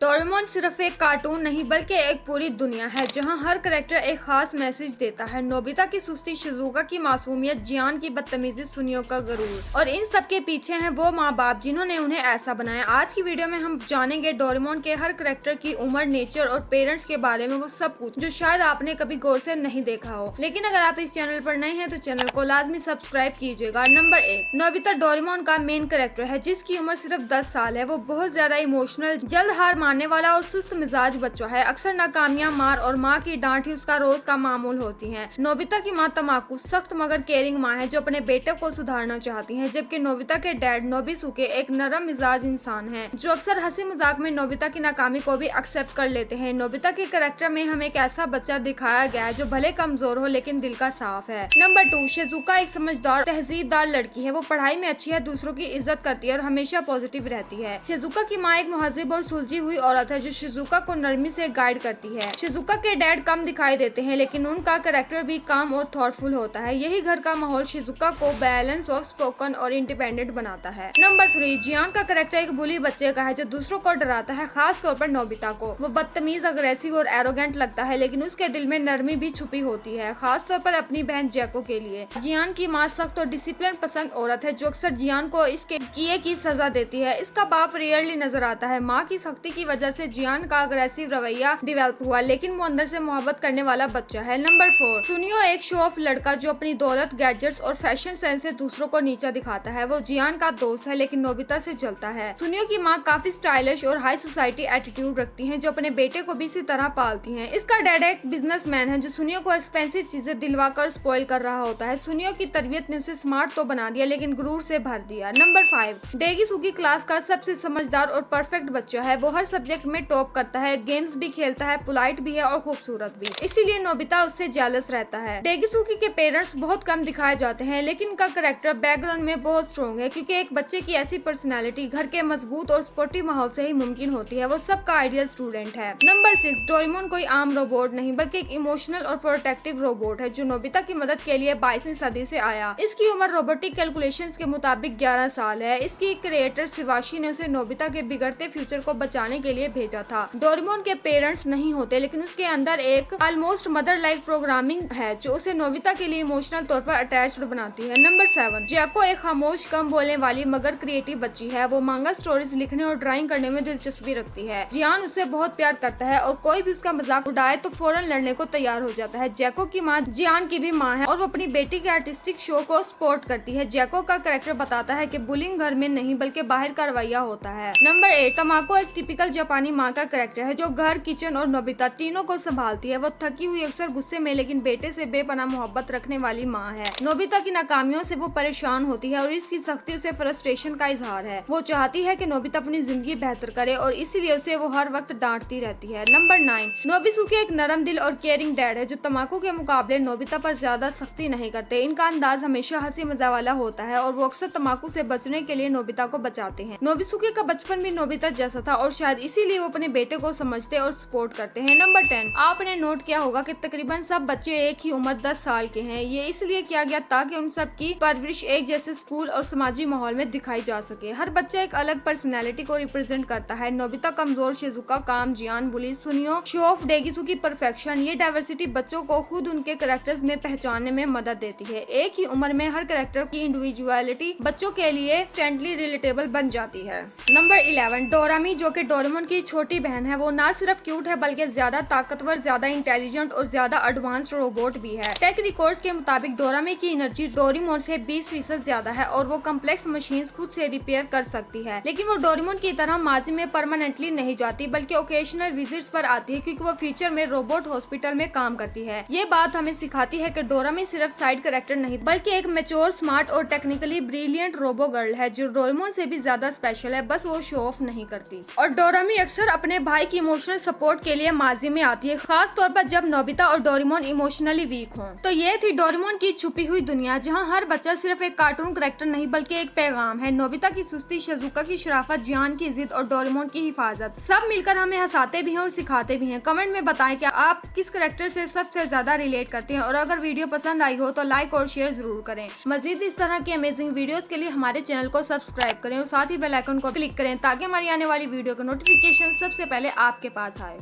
Doraemon सिर्फ एक cartoon नहीं बल्कि एक पूरी दुनिया है जहां हर करेक्टर एक खास मैसेज देता है। नोबिता की सुस्ती, शिजुका की मासूमियत, जियान की बदतमीजी, सुनियो का गरूर और इन सब के पीछे हैं वो माँ बाप जिन्होंने उन्हें ऐसा बनाया। आज की वीडियो में हम जानेंगे डोरेमोन के हर करेक्टर की उम्र, नेचर और पेरेंट्स के बारे में, वो सब कुछ जो शायद आपने कभी गौर से नहीं देखा हो। लेकिन अगर आप इस चैनल पर नए हैं तो चैनल को लाजमी सब्सक्राइब कीजिएगा। नंबर 1, नोबिता डोरेमोन का मेन करेक्टर है जिसकी उम्र सिर्फ 10 साल है। वो बहुत ज्यादा इमोशनल, जल्द हार मानने वाला और सुस्त मिजाज बच्चा है। अक्सर नाकामियां, मार और माँ की डांट ही उसका रोज का मामूल होती हैं। नोबिता की माँ तमाकू सख्त मगर केयरिंग माँ है जो अपने बेटे को सुधारना चाहती है, जबकि नोबिता के डैड नोबिसुके एक नरम मिजाज इंसान है जो अक्सर हंसी मजाक में नोबिता की नाकामी को भी एक्सेप्ट कर लेते हैं। नोबिता के कैरेक्टर में हमें एक ऐसा बच्चा दिखाया गया है जो भले कमजोर हो लेकिन दिल का साफ है। नंबर 2, शिजुका एक समझदार, तहजीबदार लड़की है। वो पढ़ाई में अच्छी है, दूसरों की इज्जत करती है और हमेशा पॉजिटिव रहती है। शिजुका की माँ एक मुहज्जिब और सुलझी हुई औरत है जो शिजुका को नरमी से गाइड करती है। शिजुका के डैड कम दिखाई देते हैं लेकिन उनका कैरेक्टर भी काम और थॉटफुल होता है। यही घर का माहौल शिजुका को बैलेंस, ऑफ स्पोकन और इंडिपेंडेंट बनाता है। नंबर 3, जियान का कैरेक्टर एक बुली बच्चे का है जो दूसरों को डराता है, खास तौर पर नोबिता को। वो बदतमीज, अग्रेसिव और एरोगेंट लगता है लेकिन उसके दिल में नरमी भी छुपी होती है, खास तौर पर अपनी बहन जैको के लिए। जियान की माँ सख्त और डिसिप्लिन पसंद औरत है जो अक्सर जियान को इसके किए की सजा देती है। इसका बाप रेयरली नजर आता है। माँ की सख्ती की वजह से जियान का अग्रेसिव रवैया डेवलप हुआ लेकिन वो अंदर से मोहब्बत करने वाला बच्चा है। नंबर 4, सुनियो एक शो ऑफ लड़का जो अपनी दौलत, गैजेट्स और फैशन सेंस से दूसरों को नीचा दिखाता है। वो जियान का दोस्त है लेकिन नोबिता से जलता है। सुनियो की माँ काफी स्टाइलिश और हाई सोसाइटी एटीट्यूड रखती है जो अपने बेटे को भी इसी तरह पालती है। इसका डैड एक बिजनेसमैन है जो सुनियो को एक्सपेंसिव चीजें दिलवाकर स्पॉइल कर रहा होता है। सुनियो की तरबियत ने उसे स्मार्ट तो बना दिया लेकिन गुरूर से भर दिया। नंबर 5, डेगिसुकी क्लास का सबसे समझदार और परफेक्ट बच्चा है। वो हर सब्जेक्ट में टॉप करता है, गेम्स भी खेलता है, पोलाइट भी है और खूबसूरत भी। इसीलिए नोबिता उससे जेलस रहता है। डेगिसुकी के पेरेंट्स बहुत कम दिखाए जाते हैं लेकिन इनका कैरेक्टर बैकग्राउंड में बहुत स्ट्रॉन्ग है क्योंकि एक बच्चे की ऐसी पर्सनैलिटी घर के मजबूत और स्पोर्टिव माहौल से ही मुमकिन होती है। वो सबका आइडियल स्टूडेंट है। नंबर 6, डोरेमोन कोई आम रोबोट नहीं बल्कि एक इमोशनल और प्रोटेक्टिव रोबोट है जो नोबिता की मदद के लिए 22वीं सदी से आया। इसकी उम्र रोबोटिक कैलकुलेशंस के मुताबिक 11 साल है। इसकी क्रिएटर शिवाशी ने उसे नोबिता के बिगड़ते फ्यूचर को बचाने के लिए भेजा था। डोरेमोन के पेरेंट्स नहीं होते लेकिन उसके अंदर एक ऑलमोस्ट मदर लाइक प्रोग्रामिंग है जो उसे नोबिता के लिए इमोशनल तौर पर अटैच्ड बनाती है। नंबर 7, जैको एक खामोश, कम बोलने वाली मगर क्रिएटिव बच्ची है। वो मांगा स्टोरीज लिखने और ड्राइंग करने में दिलचस्पी रखती है। जियान उससे बहुत प्यार करता है और कोई भी उसका मजाक उड़ाए तो फौरन लड़ने को तैयार हो जाता है। जैको की माँ जियान की भी माँ है और वो अपनी बेटी के आर्टिस्टिक शो को सपोर्ट करती है। जैको का कैरेक्टर बताता है कि बुलिंग घर में नहीं बल्कि बाहर का रवैया होता है। नंबर 8, तमाको एक टिपिकल जापानी माँ का कैरेक्टर है जो घर, किचन और नोबिता तीनों को संभालती है। वो थकी हुई, अक्सर गुस्से में लेकिन बेटे से बेपनाह मोहब्बत रखने वाली माँ है। नोबिता की नाकामियों से वो परेशान होती है और इसकी सख्ती से फ्रस्ट्रेशन का इजहार है। वो चाहती है कि नोबिता अपनी जिंदगी बेहतर करे और इसीलिए उसे वो हर वक्त डांटती रहती है। नंबर 9, नोबिसुके एक नरम दिल और केयरिंग डैड है जो तमाकू के मुकाबले नोबिता पर ज्यादा सख्ती नहीं करते। इनका अंदाज हमेशा हंसी मजाक वाला होता है और वो अक्सर तमाकू से बचने के लिए नोबिता को बचाते हैं। नोबिसुके का बचपन भी नोबिता जैसा था और शायद इसीलिए वो अपने बेटे को समझते और सपोर्ट करते हैं। नंबर 10, आपने नोट किया होगा कि तकरीबन सब बच्चे एक ही उम्र 10 साल के हैं। ये इसलिए किया गया ताकि उन सब की परवरिश एक जैसे स्कूल और समाजी माहौल में दिखाई जा सके। हर बच्चा एक अलग पर्सनैलिटी को रिप्रेजेंट करता है। नोबिता कमजोर, शिजुका काम, जियान बुली, सुनियो शो ऑफ, डेगिसुकी परफेक्शन। ये डाइवर्सिटी बच्चों को खुद उनके कैरेक्टर्स में पहचानने में मदद देती है। एक ही उम्र में हर कैरेक्टर की इंडिविजुअलिटी बच्चों के लिए इंस्टेंटली रिलेटेबल बन जाती है। नंबर 11, डोरामी जो कि डोरेमोन की छोटी बहन है। वो ना सिर्फ क्यूट है बल्कि ज्यादा ताकतवर, ज्यादा इंटेलिजेंट और ज्यादा एडवांस्ड रोबोट भी है। टेक रिकॉर्ड्स के मुताबिक डोरामी की एनर्जी डोरेमोन से 20% ज्यादा है और वो कम्प्लेक्स मशीन्स खुद से रिपेयर कर सकती है। लेकिन वो डोरेमोन की तरह माजी में परमानेंटली नहीं जाती बल्कि ओकेशनल विजिट्स पर आती है क्योंकि वो फ्यूचर में रोबोट हॉस्पिटल में काम करती है। ये बात हमें सिखाती है कि डोरामी सिर्फ साइड कैरेक्टर नहीं बल्कि एक मैच्योर, स्मार्ट और टेक्निकली ब्रिलियंट रोबो गर्ल है जो डोरेमोन से भी ज्यादा स्पेशल है, बस वो शो ऑफ नहीं करती। और डोरामी अक्सर अपने भाई की इमोशनल सपोर्ट के लिए माजी में आती है, खास तौर पर जब नोबिता और डोरेमोन इमोशनली वीक हों। तो ये थी डोरेमोन की छुपी हुई दुनिया जहाँ हर बच्चा सिर्फ एक कार्टून कैरेक्टर नहीं बल्कि एक पैगाम है। नोबिता की सुस्ती, शिजुका की शराफत, जियान की जिद और डोरेमोन की हिफाजत, सब मिलकर हमें हंसाते भी हैं और सिखाते भी हैं। कमेंट में बताएं कि आप किस कैरेक्टर से सबसे ज्यादा रिलेट करते हैं और अगर वीडियो पसंद आई हो तो लाइक और शेयर जरूर करें। मजीद इस तरह की अमेजिंग वीडियोस के लिए हमारे चैनल को सब्सक्राइब करें और साथ ही बेल आइकन को क्लिक करें ताकि हमारी आने वाली वीडियो का नोटिफिकेशन नोटिफिकेशन सबसे पहले आपके पास आए।